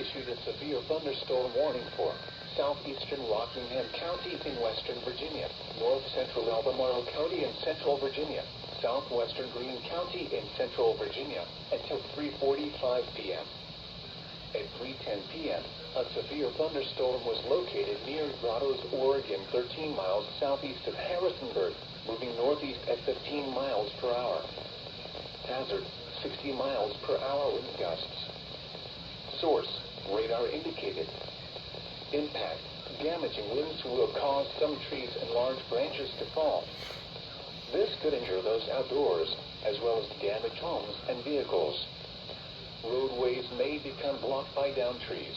issued a severe thunderstorm warning for southeastern Rockingham County in western Virginia, north central Albemarle County in central Virginia, southwestern Greene County in central Virginia, until 3:45 p.m. At 3:10 p.m., a severe thunderstorm was located near Grottoes, Oregon, 13 miles southeast of Harrisonburg, moving northeast at 15 miles per hour. Hazard, 60 miles per hour wind gusts. Source, radar indicated. Impact, damaging winds will cause some trees and large branches to fall. This could injure those outdoors, as well as damage homes and vehicles. Roadways may become blocked by downed trees.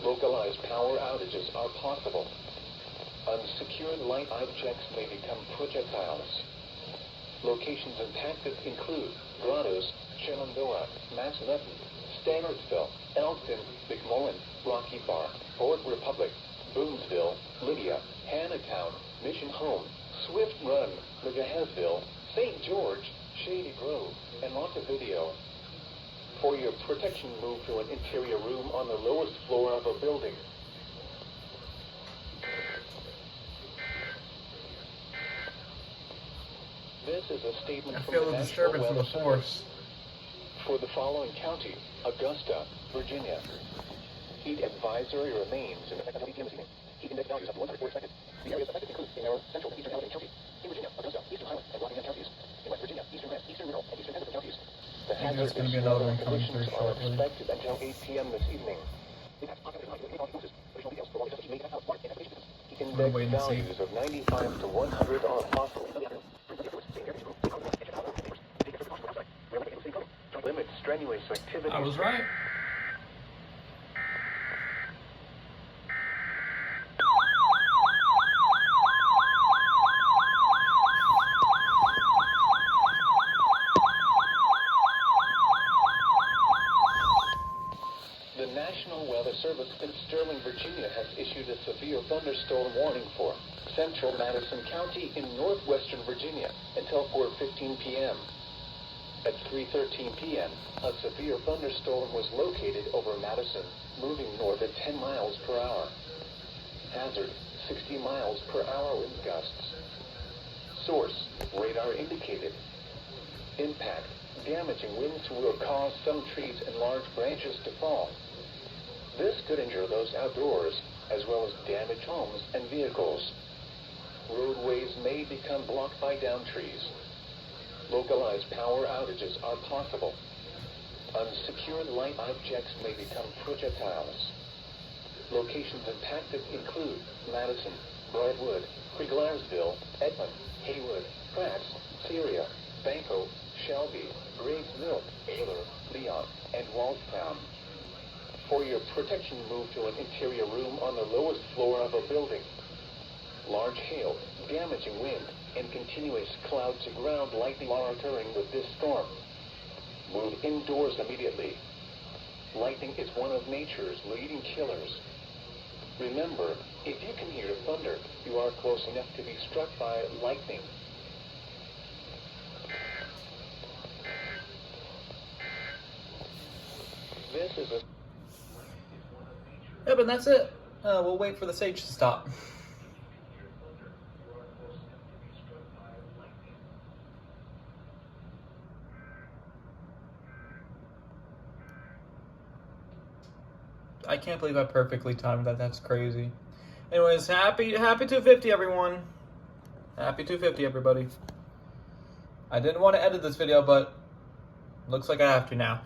Localized power outages are possible. Unsecured light objects may become projectiles. Locations impacted include Grottoes, Shenandoah, Massanutten, Stanardsville, Elkton, McMullen, Rocky Bar, Fort Republic, Boonesville, Lydia, Hannahtown, Mission Home, Swift Run, McGahesville, St. George, Shady Grove, and Montevideo. For your protection, move to an interior room on the lowest floor of a building. This is a statement from the National Weather Service. For the following county, Augusta, Virginia. Heat advisory remains in effect until 8 p.m. this evening. Heat index values up to 104 expected. The areas affected include in Maryland, Central and Eastern Allegheny counties. In Virginia, Augusta, Eastern Highland, and Rockingham counties. In West Virginia, Eastern Grant, Eastern Middle, and Eastern Hennepin counties. The hazardous weather conditions are expected until 8 p.m. this evening. Index values of 95 to 100 are possible. Limit strenuous activity. I was right. The National Weather Service in Sterling, Virginia has issued a severe thunderstorm warning for central Madison County in northwestern Virginia until 4:15 p.m. At 3:13 p.m., a severe thunderstorm was located over Madison, moving north at 10 miles per hour. Hazard, 60 miles per hour wind gusts. Source, radar indicated. Impact, damaging winds will cause some trees and large branches to fall. This could injure those outdoors, as well as damage homes and vehicles. Roadways may become blocked by downed trees. Localized power outages are possible. Unsecured light objects may become projectiles. Locations impacted include Madison, Brightwood, Craiglairsville, Edmond, Haywood, Pratt, Syria, Banco, Shelby, Graves Mill, Taylor, Leon, and Waldstown. For your protection, move to an interior room on the lowest floor of a building. Large hail, damaging wind, and continuous cloud-to-ground lightning are occurring with this storm. Move indoors immediately. Lightning is one of nature's leading killers. Remember, if you can hear thunder, you are close enough to be struck by lightning. This is a... Yep, and that's it. We'll wait for the stage to stop. I can't believe I perfectly timed that. That's crazy. Anyways, happy 250, everyone. Happy 250, everybody. I didn't want to edit this video, but looks like I have to now.